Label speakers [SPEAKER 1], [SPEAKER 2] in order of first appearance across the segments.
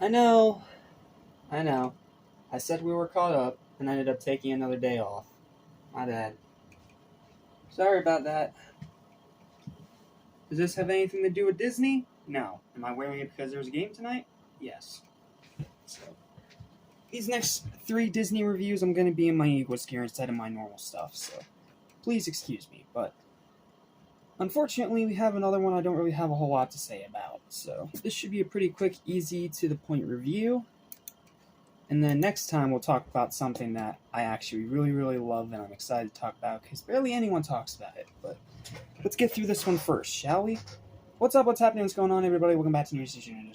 [SPEAKER 1] I know, I know. I said we were caught up and ended up taking another day off. My bad. Sorry about that. Does this have anything to do with Disney? No. Am I wearing it because there's a game tonight? Yes. So, these next 3 Disney reviews, I'm going to be in my Eagles gear instead of my normal stuff, so please excuse me, but unfortunately, we have another one I don't really have a whole lot to say about, so this should be a pretty quick, easy, to-the-point review. And then next time we'll talk about something that I actually really love and I'm excited to talk about because barely anyone talks about it. But let's get through this one first, shall we? What's up, what's happening, what's going on, everybody? Welcome back to New Station.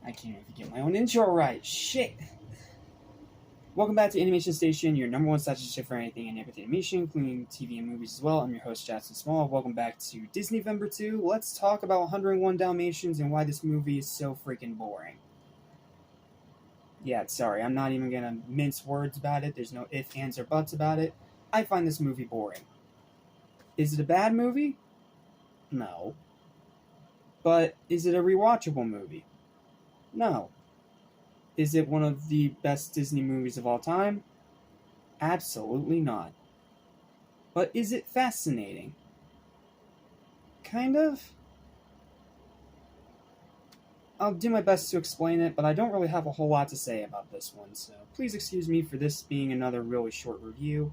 [SPEAKER 1] I can't even get my own intro right. Shit! Welcome back to Animation Station, your number one station for anything and everything animation, including TV and movies as well. I'm your host, Jackson Small. Welcome back to DisneyVember 2. Let's talk about 101 Dalmatians and why this movie is so freaking boring. Yeah, sorry, I'm not even gonna mince words about it. There's no ifs, ands, or buts about it. I find this movie boring. Is it a bad movie? No. But is it a rewatchable movie? No. Is it one of the best Disney movies of all time? Absolutely not. But is it fascinating? Kind of? I'll do my best to explain it, but I don't really have a whole lot to say about this one, so please excuse me for this being another really short review.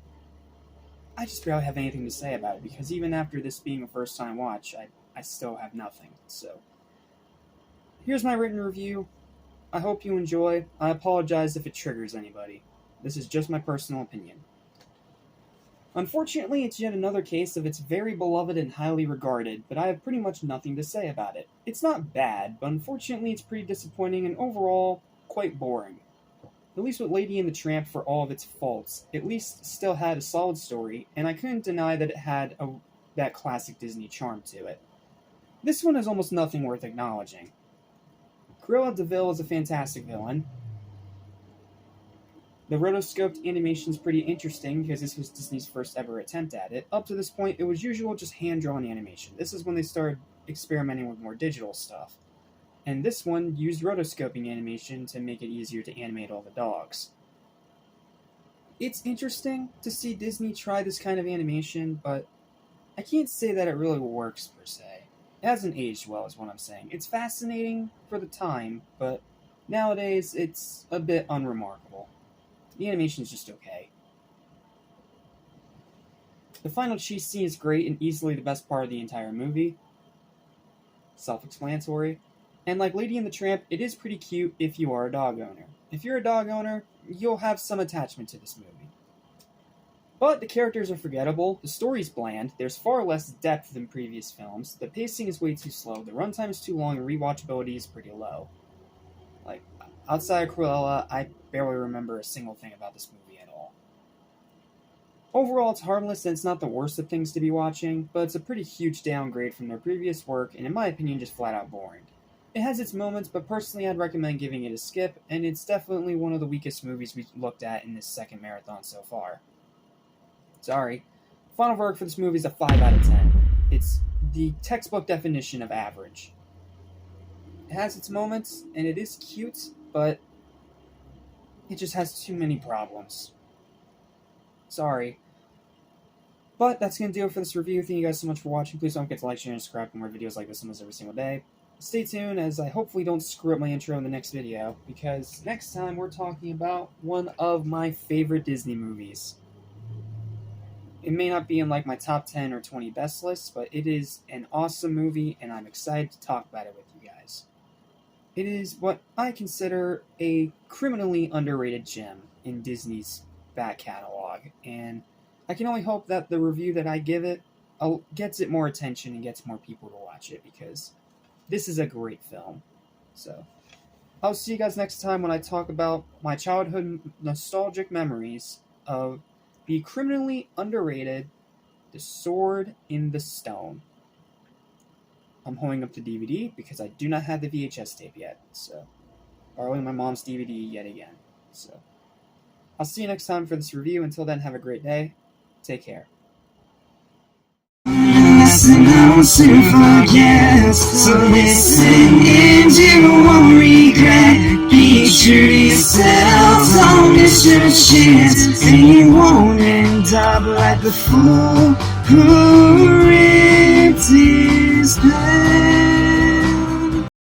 [SPEAKER 1] I just barely have anything to say about it, because even after this being a first-time watch, I still have nothing, so here's my written review. I hope you enjoy. I apologize if it triggers anybody. This is just my personal opinion. Unfortunately, it's yet another case of it's very beloved and highly regarded, but I have pretty much nothing to say about it. It's not bad, but unfortunately it's pretty disappointing and overall quite boring. At least with Lady and the Tramp, for all of its faults, at least still had a solid story, and I couldn't deny that it had that classic Disney charm to it. This one has almost nothing worth acknowledging. Cruella de Vil is a fantastic villain. The rotoscoped animation is pretty interesting because this was Disney's first ever attempt at it. Up to this point, it was usual just hand-drawn animation. This is when they started experimenting with more digital stuff. And this one used rotoscoping animation to make it easier to animate all the dogs. It's interesting to see Disney try this kind of animation, but I can't say that it really works per se. It hasn't aged well is what I'm saying. It's fascinating for the time, but nowadays it's a bit unremarkable. The animation is just okay. The final chase scene is great and easily the best part of the entire movie. Self-explanatory. And like Lady and the Tramp, it is pretty cute if you are a dog owner. If you're a dog owner, you'll have some attachment to this movie. But the characters are forgettable, the story's bland, there's far less depth than previous films, the pacing is way too slow, the runtime is too long, and rewatchability is pretty low. Like, outside of Cruella, I barely remember a single thing about this movie at all. Overall, it's harmless and it's not the worst of things to be watching, but it's a pretty huge downgrade from their previous work, and in my opinion, just flat out boring. It has its moments, but personally I'd recommend giving it a skip, and it's definitely one of the weakest movies we've looked at in this second marathon so far. Sorry. Final verdict for this movie is a 5 out of 10. It's the textbook definition of average. It has its moments, and it is cute, but it just has too many problems. Sorry. But that's going to do it for this review. Thank you guys so much for watching. Please don't forget to like, share, and subscribe for more videos like this almost every single day. Stay tuned as I hopefully don't screw up my intro in the next video, because next time we're talking about one of my favorite Disney movies. It may not be in like my top 10 or 20 best lists, but it is an awesome movie, and I'm excited to talk about it with you guys. It is what I consider a criminally underrated gem in Disney's back catalog, and I can only hope that the review that I give it gets it more attention and gets more people to watch it, because this is a great film. So, I'll see you guys next time when I talk about my childhood nostalgic memories of the criminally underrated The Sword in the Stone. I'm holding up the DVD because I do not have the VHS tape yet, so borrowing my mom's DVD yet again. So I'll see you next time for this review. Until then, have a great day. Take care.
[SPEAKER 2] bound to forget. So listen and you won't regret. Be true to yourself, don't miss your chance, and you won't end up like the fool who ripped his pants.